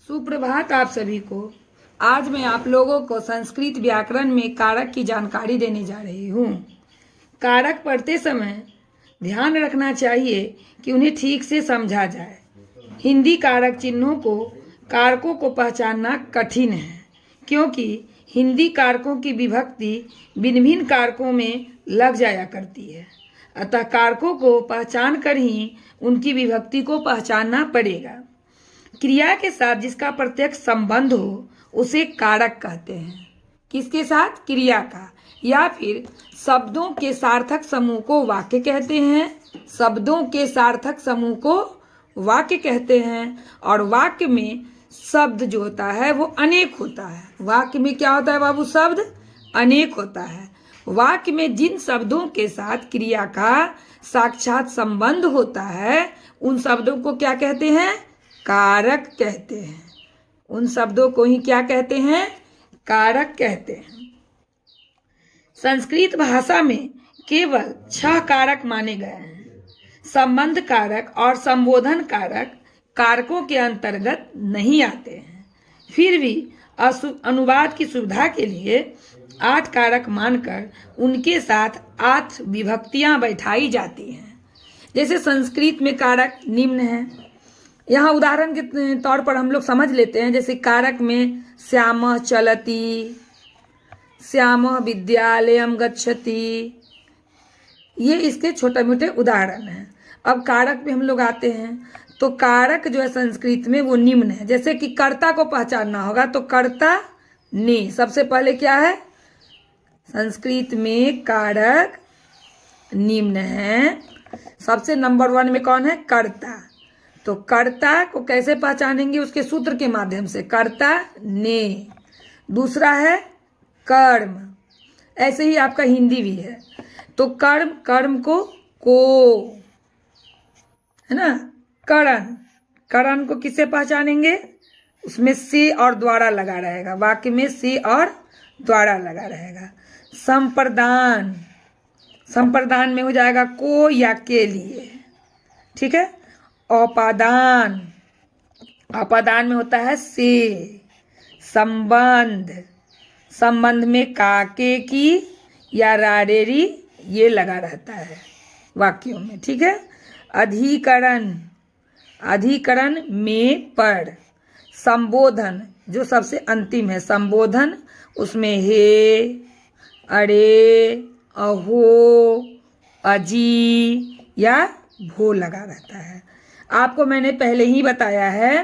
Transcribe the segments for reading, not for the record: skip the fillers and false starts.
सुप्रभात आप सभी को। आज मैं आप लोगों को संस्कृत व्याकरण में कारक की जानकारी देने जा रही हूँ। कारक पढ़ते समय ध्यान रखना चाहिए कि उन्हें ठीक से समझा जाए। हिंदी कारक चिन्हों को कारकों को पहचानना कठिन है, क्योंकि हिंदी कारकों की विभक्ति भिन्न भिन्न कारकों में लग जाया करती है। अतः कारकों को पहचान कर ही उनकी विभक्ति को पहचानना पड़ेगा। क्रिया के साथ जिसका प्रत्यक्ष संबंध हो उसे कारक कहते हैं। किसके साथ? क्रिया का। या फिर शब्दों के सार्थक समूह को वाक्य कहते हैं। शब्दों के सार्थक समूह को वाक्य कहते हैं। और वाक्य में शब्द जो होता है वो अनेक होता है। वाक्य में क्या होता है बाबू? शब्द अनेक होता है। वाक्य में जिन शब्दों के साथ क्रिया का साक्षात संबंध होता है उन शब्दों को क्या कहते हैं? कारक कहते हैं। उन शब्दों को ही क्या कहते हैं? कारक कहते हैं। संस्कृत भाषा में केवल 6 कारक माने गए हैं। संबंध कारक और संबोधन कारक कारकों के अंतर्गत नहीं आते हैं। फिर भी अनुवाद की सुविधा के लिए 8 कारक मानकर उनके साथ 8 विभक्तियां बैठाई जाती हैं। जैसे संस्कृत में कारक निम्न हैं। यहाँ उदाहरण के तौर पर हम लोग समझ लेते हैं। जैसे कारक में श्यामः चलति, श्यामः विद्यालयम गच्छति, ये इसके छोटे मोटे उदाहरण हैं। अब कारक में हम लोग आते हैं तो कारक जो है संस्कृत में वो निम्न है। जैसे कि कर्ता को पहचानना होगा तो कर्ता ने सबसे पहले क्या है? संस्कृत में कारक निम्न है। सबसे नंबर 1 में कौन है? कर्ता। तो कर्ता को कैसे पहचानेंगे? उसके सूत्र के माध्यम से। कर्ता ने। दूसरा है कर्म। ऐसे ही आपका हिंदी भी है तो कर्म, कर्म को है ना। करण, करण को किससे पहचानेंगे? उसमें से और द्वारा लगा रहेगा। वाक्य में से और द्वारा लगा रहेगा। संप्रदान, संप्रदान में हो जाएगा को या के लिए। ठीक है। औपादान, औपादान में होता है से। संबंध, संबंध में काके की या रारेरी ये लगा रहता है वाक्यों में। ठीक है। अधिकरण, अधिकरण में पर। संबोधन जो सबसे अंतिम है, संबोधन उसमें हे, अरे, अहो, अजी या भो लगा रहता है। आपको मैंने पहले ही बताया है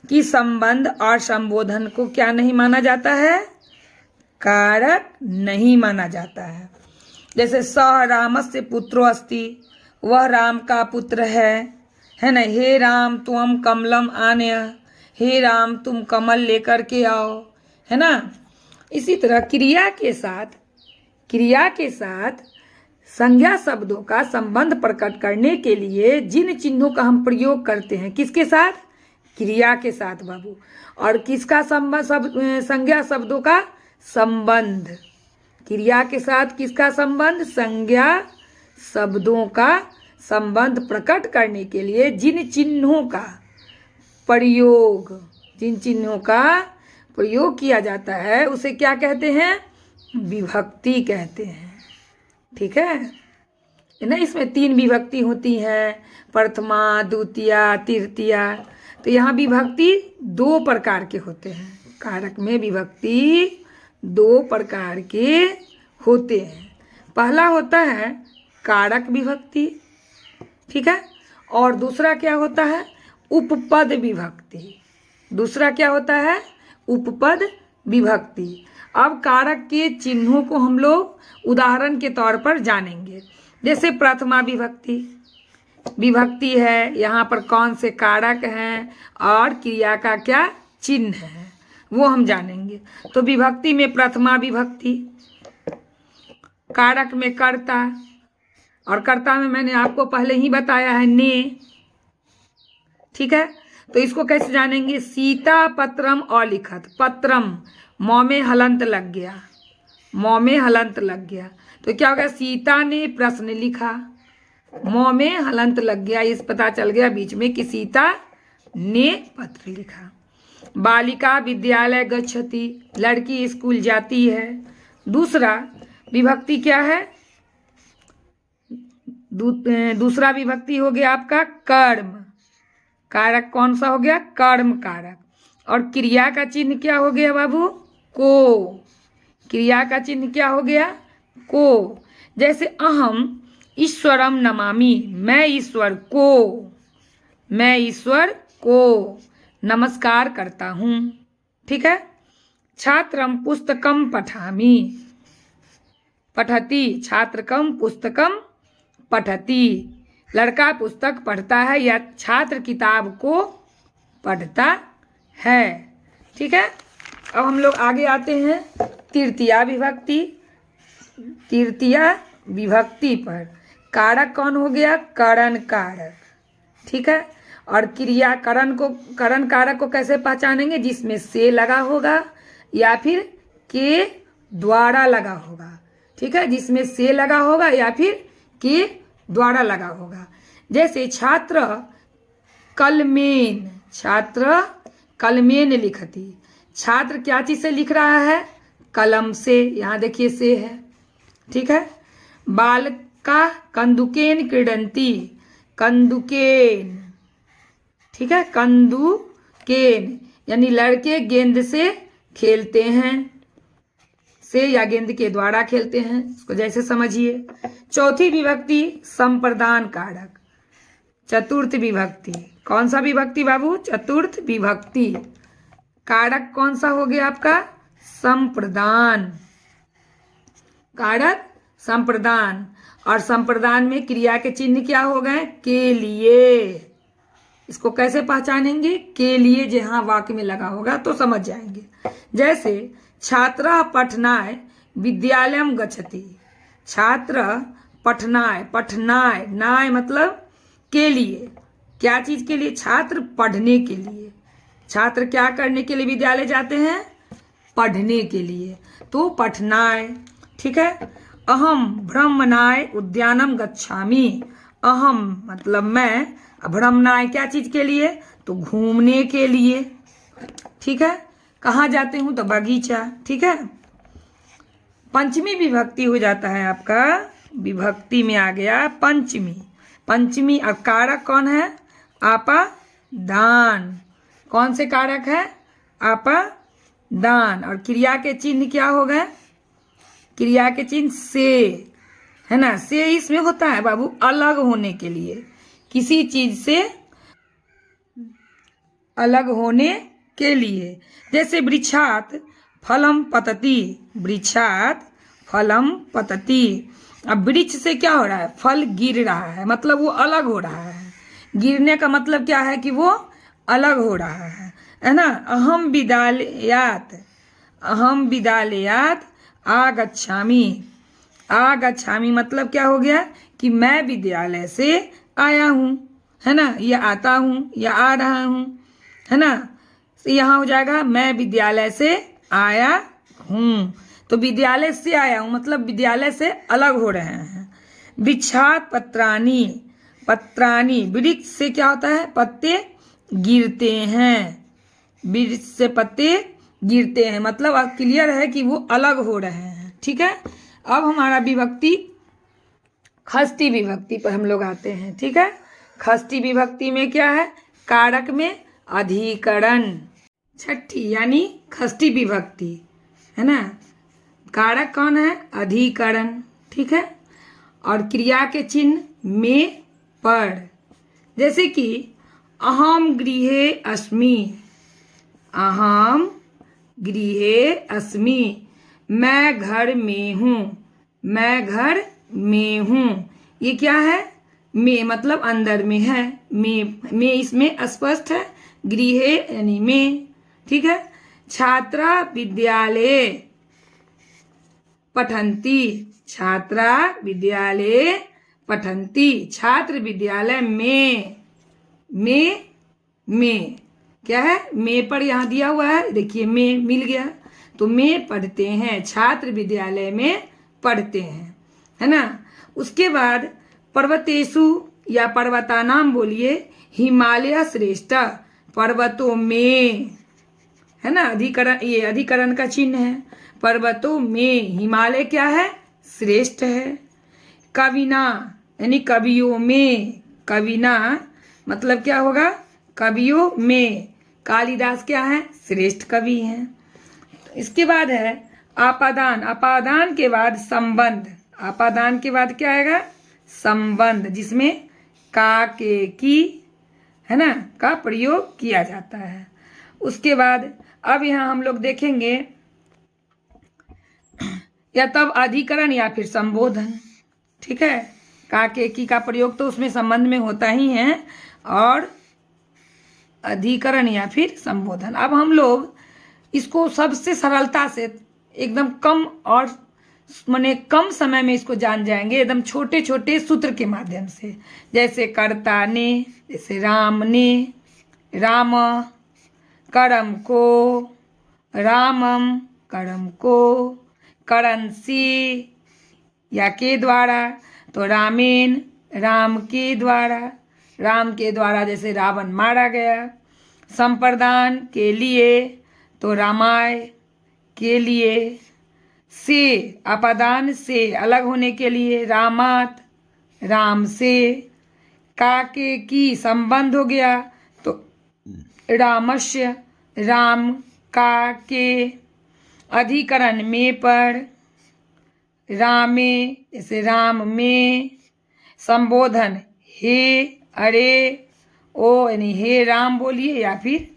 कि संबंध और संबोधन को क्या नहीं माना जाता है? कारक नहीं माना जाता है। जैसे स रामस्य पुत्रो अस्ति, वह राम का पुत्र है ना। हे राम तुम कमलम आनय, हे राम तुम कमल लेकर के आओ, है ना। इसी तरह क्रिया के साथ संज्ञा शब्दों का संबंध प्रकट करने के लिए जिन चिन्हों का हम प्रयोग करते हैं, किसके साथ? क्रिया के साथ बाबू। और किसका संबंध? संज्ञा शब्दों का संबंध। क्रिया के साथ किसका संबंध? संज्ञा शब्दों का संबंध प्रकट करने के लिए जिन चिन्हों का प्रयोग, जिन चिन्हों का प्रयोग किया जाता है उसे क्या कहते हैं? विभक्ति कहते हैं। ठीक है ना। इसमें 3 विभक्ति होती हैं, प्रथमा, द्वितीया, तृतीया। तो यहाँ विभक्ति 2 प्रकार के होते हैं। कारक में विभक्ति 2 प्रकार के होते हैं। पहला होता है कारक विभक्ति। ठीक है। और दूसरा क्या होता है? उपपद विभक्ति। दूसरा क्या होता है? उपपद विभक्ति। अब कारक के चिन्हों को हम लोग उदाहरण के तौर पर जानेंगे। जैसे प्रथमा विभक्ति, विभक्ति है, यहाँ पर कौन से कारक हैं और क्रिया का क्या चिन्ह है वो हम जानेंगे। तो विभक्ति में प्रथमा विभक्ति, कारक में कर्ता, और कर्ता में मैंने आपको पहले ही बताया है ने। ठीक है। तो इसको कैसे जानेंगे? सीता पत्रम अलिखत। पत्रम मौ में हलंत लग गया, मौ में हलंत लग गया तो क्या हो गया? सीता ने प्रश्न लिखा, मौ में हलंत लग गया। इस पता चल गया बीच में कि सीता ने पत्र लिखा। बालिका विद्यालय गच्छति, लड़की स्कूल जाती है। दूसरा विभक्ति क्या है? दूसरा विभक्ति हो गया आपका कर्म। कारक कौन सा हो गया? कर्म कारक। और क्रिया का चिन्ह क्या हो गया बाबू? को। क्रिया का चिन्ह क्या हो गया? को। जैसे अहम ईश्वरम नमामि, मैं ईश्वर को नमस्कार करता हूँ। ठीक है। छात्रम पुस्तकम पठामि, पठति, छात्रकम पुस्तकम पठति, लड़का पुस्तक पढ़ता है या छात्र किताब को पढ़ता है। ठीक है। अब हम लोग आगे आते हैं तृतीया विभक्ति। तृतीया विभक्ति पर कारक कौन हो गया? करण कारक। ठीक है। और क्रिया करण कारक को कैसे पहचानेंगे? जिसमें से लगा होगा या फिर के द्वारा लगा होगा। ठीक है। जिसमें से लगा होगा या फिर के द्वारा लगा होगा। जैसे छात्र कलमेन, छात्र कलमेन लिखती, छात्र क्या चीज से लिख रहा है? कलम से। यहाँ देखिए से है। ठीक है। बालका कंदुकेन क्रीडंती, कंदुकेन। ठीक है। कंदुकेन यानी लड़के गेंद से खेलते हैं, से या गेंद के द्वारा खेलते हैं, इसको जैसे समझिए। चौथी विभक्ति संप्रदान कारक। चतुर्थ विभक्ति कौन सा विभक्ति बाबू? चतुर्थ विभक्ति। कारक कौन सा हो गया आपका? संप्रदान। कारक संप्रदान। और संप्रदान में क्रिया के चिन्ह क्या हो गए? के लिए। इसको कैसे पहचानेंगे? के लिए जहां वाक्य में लगा होगा तो समझ जाएंगे। जैसे छात्र पठनाय विद्यालयम गच्छति, छात्र पठनाय, पठनाय नाय मतलब के लिए। क्या चीज के लिए? छात्र पढ़ने के लिए। छात्र क्या करने के लिए विद्यालय जाते हैं? पढ़ने के लिए, तो पठनाय। ठीक है। अहम भ्रमणाय उद्यानम गच्छामि, अहम मतलब मैं, भ्रमणाय क्या चीज के लिए? तो घूमने के लिए। ठीक है। कहाँ जाते हूँ? तो बगीचा। ठीक है। पंचमी विभक्ति हो जाता है आपका, विभक्ति में आ गया पंचमी। पंचमी और कारक कौन है? आपा दान। कौन से कारक है? आपा दान। और क्रिया के चिन्ह क्या हो गए? क्रिया के चिन्ह से, है ना। से इसमें होता है बाबू अलग होने के लिए, किसी चीज से अलग होने के लिए। जैसे वृक्षात फलम पतति, वृक्षात फलम पतति। अब वृक्ष से क्या हो रहा है? फल गिर रहा है, मतलब वो अलग हो रहा है। गिरने का मतलब क्या है? कि वो अलग हो रहा है ना। अहम विद्यालयात, अहम विद्यालयात आगच्छामि, आगच्छामि मतलब क्या हो गया? कि मैं विद्यालय से आया हूँ, है ना, या आता हूँ या आ रहा हूँ, है ना। तो यहाँ हो जाएगा मैं विद्यालय से आया हूँ। तो विद्यालय से आया हूँ मतलब विद्यालय से अलग हो रहे हैं। वृक्षात पत्राणी, पत्राणी वृक्ष से क्या होता है? पत्ते गिरते हैं, वृक्ष से पत्ते गिरते हैं, मतलब अब क्लियर है कि वो अलग हो रहे हैं। ठीक है। अब हमारा विभक्ति खष्टी विभक्ति पर हम लोग आते हैं। ठीक है। खष्टी विभक्ति में क्या है? कारक में अधिकरण। छठी यानी खष्टी विभक्ति, है ना। कारक कौन है? अधिकरण। ठीक है। और क्रिया के चिन्ह में पर। जैसे कि अहम गृहे अस्मि, अहम गृहे अस्मि मैं घर में हूँ, मैं घर में हूँ। ये क्या है? में मतलब अंदर में है, में इसमें स्पष्ट है, गृहे यानी में। ठीक है। छात्रा विद्यालय पठन्ति, छात्रा विद्यालय पठन्ति छात्र विद्यालय में क्या है? में पर यहाँ दिया हुआ है, देखिए में मिल गया, तो में पढ़ते हैं, छात्र विद्यालय में पढ़ते हैं, है ना। उसके बाद पर्वतेषु या पर्वतानाम बोलिए, हिमालय श्रेष्ठ, पर्वतों में, है ना, अधिकरण, ये अधिकरण का चिन्ह है। पर्वतों में हिमालय क्या है, श्रेष्ठ है। कविना यानी कवियों में, कविना मतलब क्या होगा, कवियों में कालिदास क्या है, श्रेष्ठ कवि हैं। इसके बाद है आपादान। आपादान के बाद संबंध। आपादान के बाद क्या आएगा, संबंध, जिसमें का, के, की, है ना, का प्रयोग किया जाता है। उसके बाद अब यहाँ हम लोग देखेंगे या तब अधिकरण या फिर संबोधन। ठीक है, का, के, की का प्रयोग तो उसमें संबंध में होता ही है, और अधिकरण या फिर संबोधन। अब हम लोग इसको सबसे सरलता से एकदम कम और माने कम समय में इसको जान जाएंगे, एकदम छोटे छोटे सूत्र के माध्यम से। जैसे कर्ता ने, जैसे राम ने, राम, करम को, रामम, करम को, करंसी या के द्वारा, तो रामेन, राम के द्वारा, राम के द्वारा जैसे रावण मारा गया। संप्रदान के लिए, तो रामाय के लिए। से, अपादान से अलग होने के लिए, रामात, राम से। का, के, की संबंध हो गया, तो रामस्य, राम का के। अधिकरण में पर, रामे जैसे राम में। संबोधन हे, अरे, ओ यानी हे राम बोलिए, या फिर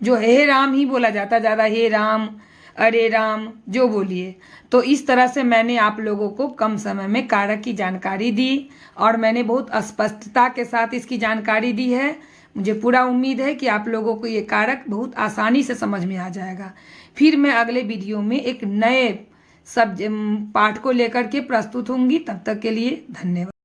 जो हे राम ही बोला जाता है ज़्यादा, हे राम, अरे राम, जो बोलिए। तो इस तरह से मैंने आप लोगों को कम समय में कारक की जानकारी दी, और मैंने बहुत स्पष्टता के साथ इसकी जानकारी दी है। मुझे पूरा उम्मीद है कि आप लोगों को ये कारक बहुत आसानी से समझ में आ जाएगा। फिर मैं अगले वीडियो में एक नए पाठ को लेकर के प्रस्तुत होंगी। तब तक के लिए धन्यवाद।